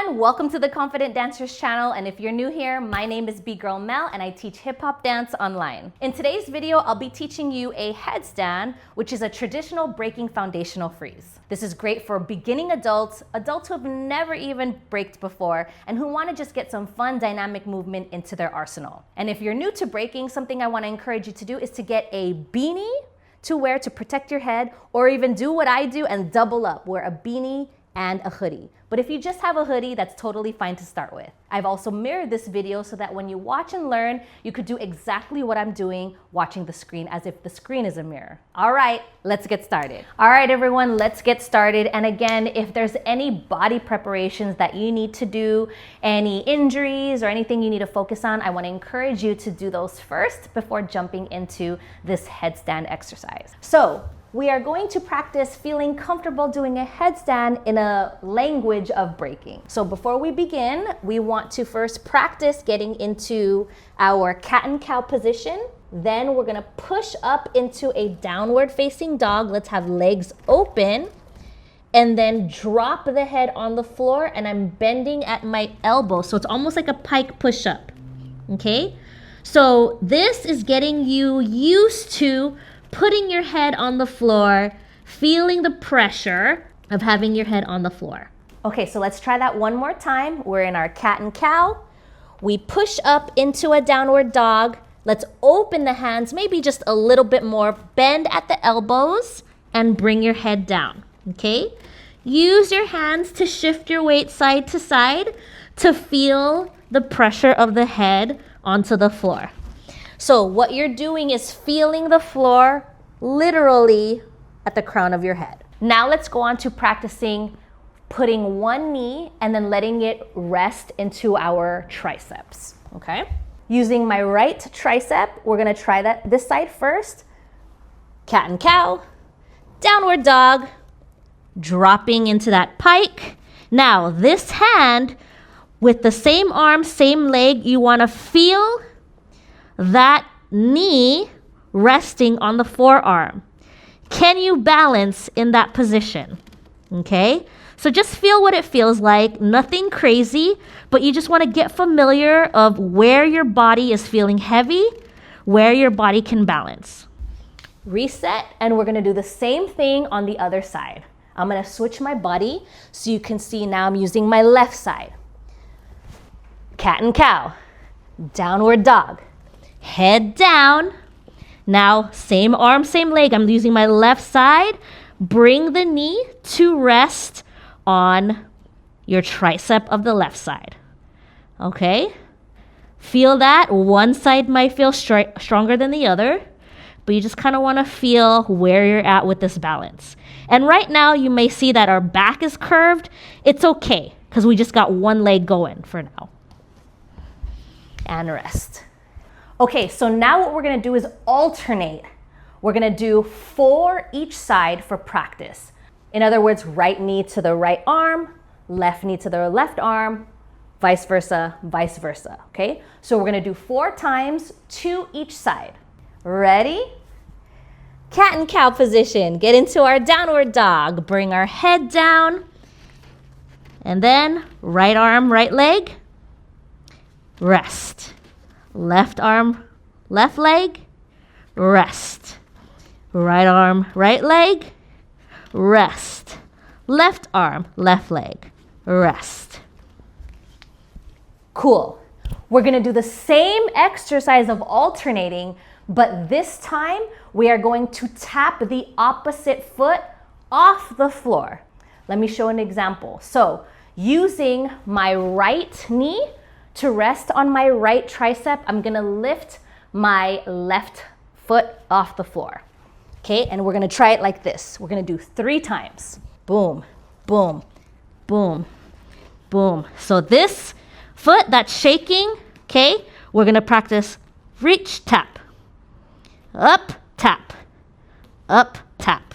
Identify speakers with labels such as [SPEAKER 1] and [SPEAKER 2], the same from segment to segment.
[SPEAKER 1] everyone, welcome to the Confident Dancers channel, and if you're new here, my name is B-Girl Mel and I teach hip-hop dance online. In today's video, I'll be teaching you a headstand, which is a traditional breaking foundational freeze. This is great for beginning adults who have never even braked before and who want to just get some fun dynamic movement into their arsenal. And if you're new to breaking, something I want to encourage you to do is to get a beanie to wear to protect your head, or even do what I do and double up, wear a beanie and a hoodie. But if you just have a hoodie, that's totally fine to start with. I've also mirrored this video so that when you watch and learn, you could do exactly what I'm doing watching the screen, as if the screen is a mirror. All right, let's get started. All right, everyone, let's get started. And again, if there's any body preparations that you need to do, any injuries or anything you need to focus on, I want to encourage you to do those first before jumping into this headstand exercise. So, we are going to practice feeling comfortable doing a headstand in a language of breaking. So before we begin, we want to first practice getting into our cat and cow position. Then we're gonna push up into a downward facing dog. Let's have legs open. And then drop the head on the floor, and I'm bending at my elbow. So it's almost like a pike push-up, okay? So this is getting you used to putting your head on the floor, feeling the pressure of having your head on the floor. Okay, so let's try that one more time. We're in our cat and cow. We push up into a downward dog. Let's open the hands, maybe just a little bit more. Bend at the elbows and bring your head down, okay? Use your hands to shift your weight side to side to feel the pressure of the head onto the floor. So what you're doing is feeling the floor literally at the crown of your head. Now let's go on to practicing putting one knee and then letting it rest into our triceps, okay? Using my right tricep, we're gonna try this side first. Cat and cow, downward dog, dropping into that pike. Now this hand, with the same arm, same leg, you wanna feel that knee resting on the forearm. Can you balance in that position? Okay, so just feel what it feels like, nothing crazy, but you just want to get familiar of where your body is feeling heavy, where your body can balance. Reset, and we're going to do the same thing on the other side. I'm going to switch my body so you can see now I'm using my left side. Cat and cow, downward dog. Head down. Now, same arm, same leg. I'm using my left side. Bring the knee to rest on your tricep of the left side. Okay? Feel that. One side might feel stronger than the other, but you just kind of want to feel where you're at with this balance. And right now, you may see that our back is curved. It's okay, because we just got one leg going for now. And rest. Okay, so now what we're gonna do is alternate. We're gonna do 4 each side for practice. In other words, right knee to the right arm, left knee to the left arm, vice versa, okay? So we're gonna do 4 times, 2 each side. Ready? Cat and cow position. Get into our downward dog. Bring our head down. And then right arm, right leg. Rest. Left arm, left leg, rest. Right arm, right leg, rest. Left arm, left leg, rest. Cool. We're gonna do the same exercise of alternating, but this time we are going to tap the opposite foot off the floor. Let me show an example. So, using my right knee to rest on my right tricep, I'm gonna lift my left foot off the floor. Okay, and we're gonna try it like this. We're gonna do 3 times. Boom, boom, boom, boom. So this foot that's shaking, okay, we're gonna practice reach, tap, up, tap, up, tap.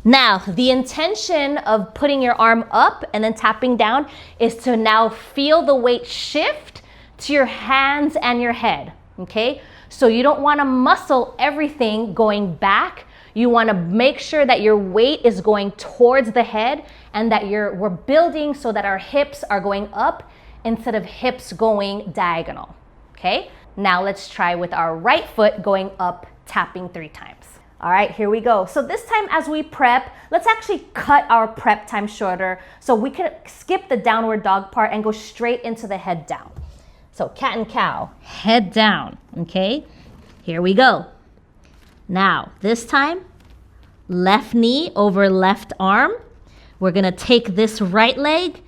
[SPEAKER 1] Now, the intention of putting your arm up and then tapping down is to now feel the weight shift to your hands and your head, okay? So you don't want to muscle everything going back. You want to make sure that your weight is going towards the head and that we're building so that our hips are going up instead of hips going diagonal, okay? Now let's try with our right foot going up, tapping 3 times. All right, here we go. So this time as we prep, let's actually cut our prep time shorter so we can skip the downward dog part and go straight into the head down. So cat and cow, head down, okay? Here we go. Now, this time, left knee over left arm. We're gonna take this right leg.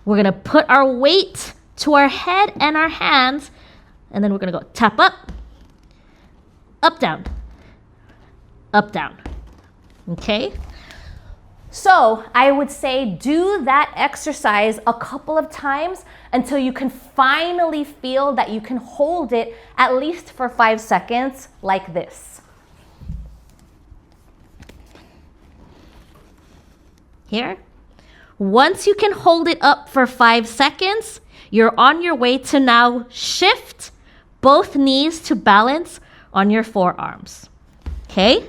[SPEAKER 1] We're gonna put our weight to our head and our hands, and then we're gonna go tap up, down, up, down, okay? So I would say do that exercise a couple of times until you can finally feel that you can hold it at least for 5 seconds like this. Here. Once you can hold it up for 5 seconds, you're on your way to now shift both knees to balance on your forearms. Okay?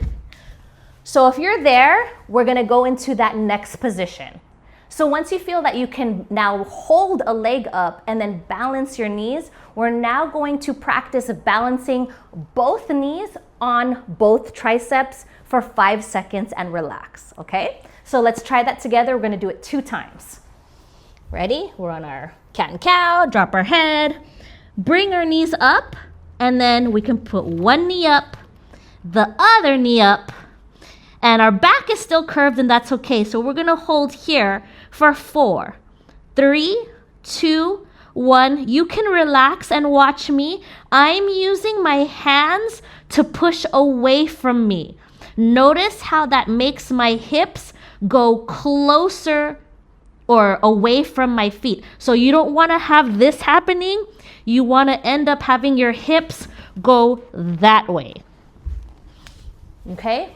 [SPEAKER 1] So if you're there, we're gonna go into that next position. So once you feel that you can now hold a leg up and then balance your knees, we're now going to practice balancing both knees on both triceps for 5 seconds and relax, okay? So let's try that together. We're gonna do it 2 times. Ready? We're on our cat and cow, drop our head, bring our knees up, and then we can put one knee up, the other knee up, and our back is still curved and that's okay. So we're gonna hold here for 4, 3, 2, 1. You can relax and watch me. I'm using my hands to push away from me. Notice how that makes my hips go closer or away from my feet. So you don't wanna have this happening. You wanna end up having your hips go that way. Okay?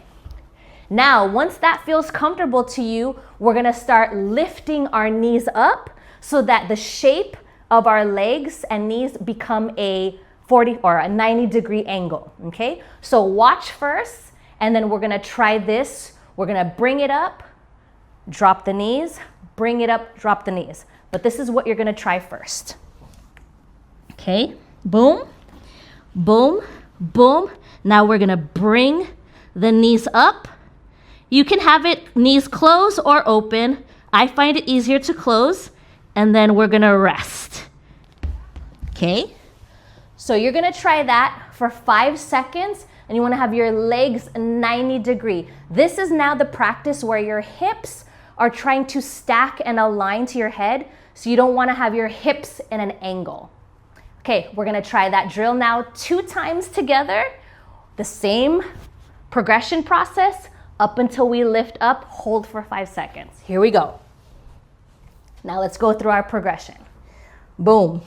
[SPEAKER 1] Now, once that feels comfortable to you, we're gonna start lifting our knees up so that the shape of our legs and knees become a 40 or a 90-degree angle, okay? So watch first, and then we're gonna try this. We're gonna bring it up, drop the knees, bring it up, drop the knees. But this is what you're gonna try first. Okay, boom, boom, boom. Now we're gonna bring the knees up. You can have it knees closed or open. I find it easier to close, and then we're gonna rest. Okay, so you're gonna try that for 5 seconds, and you wanna have your legs 90 degree. This is now the practice where your hips are trying to stack and align to your head, so you don't wanna have your hips in an angle. Okay, we're gonna try that drill now 2 times together. The same progression process up until we lift up, hold for 5 seconds. Here we go. Now let's go through our progression. Boom,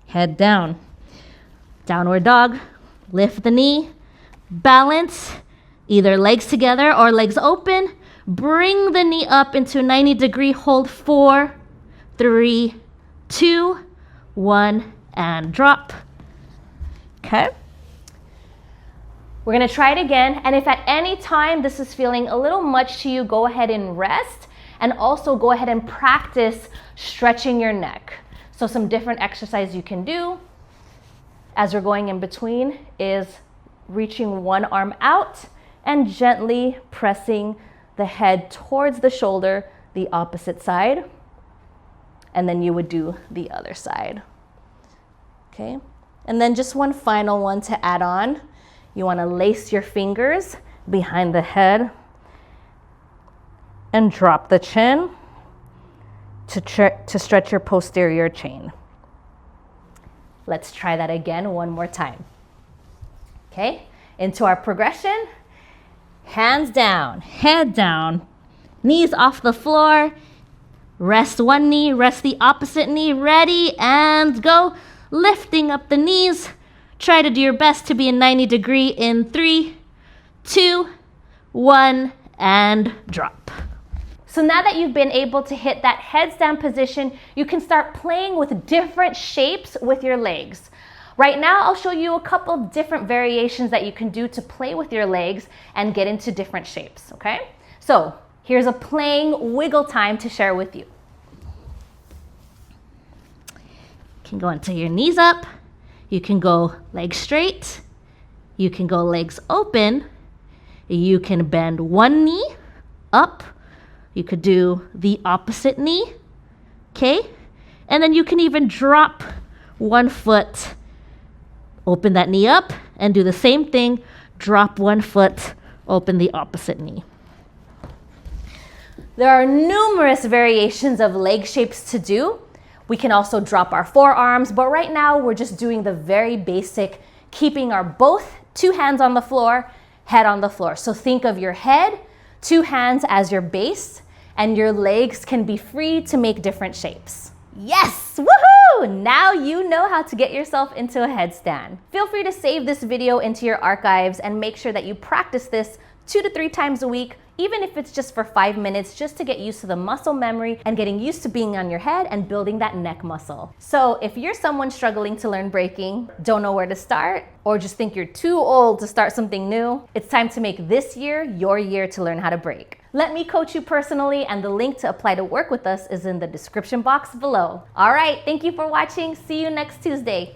[SPEAKER 1] head down, downward dog, lift the knee, balance, either legs together or legs open, bring the knee up into 90 degree, hold 4, 3, 2, 1, and drop. Okay. We're gonna try it again, and if at any time this is feeling a little much to you, go ahead and rest, and also go ahead and practice stretching your neck. So some different exercise you can do as you're going in between is reaching one arm out and gently pressing the head towards the shoulder, the opposite side, and then you would do the other side. Okay, and then just one final one to add on. You want to lace your fingers behind the head and drop the chin to stretch your posterior chain. Let's try that again one more time. Okay, into our progression. Hands down, head down, knees off the floor. Rest one knee, rest the opposite knee. Ready, and go. Lifting up the knees. Try to do your best to be in 90 degree in 3, 2, 1, and drop. So now that you've been able to hit that headstand position, you can start playing with different shapes with your legs. Right now, I'll show you a couple of different variations that you can do to play with your legs and get into different shapes, okay? So Here's a playing wiggle time to share with you. You can go until your knees up. You can go legs straight. You can go legs open. You can bend one knee up. You could do the opposite knee, okay? And then you can even drop one foot, open that knee up, and do the same thing. Drop one foot, open the opposite knee. There are numerous variations of leg shapes to do. We can also drop our forearms, but right now we're just doing the very basic, keeping our both two hands on the floor, head on the floor. So think of your head, two hands as your base, and your legs can be free to make different shapes. Yes, woohoo! Now you know how to get yourself into a headstand. Feel free to save this video into your archives and make sure that you practice this 2 to 3 times a week, even if it's just for 5 minutes, just to get used to the muscle memory and getting used to being on your head and building that neck muscle. So if you're someone struggling to learn breaking, don't know where to start, or just think you're too old to start something new, it's time to make this year your year to learn how to break. Let me coach you personally, and the link to apply to work with us is in the description box below. All right, thank you for watching. See you next Tuesday.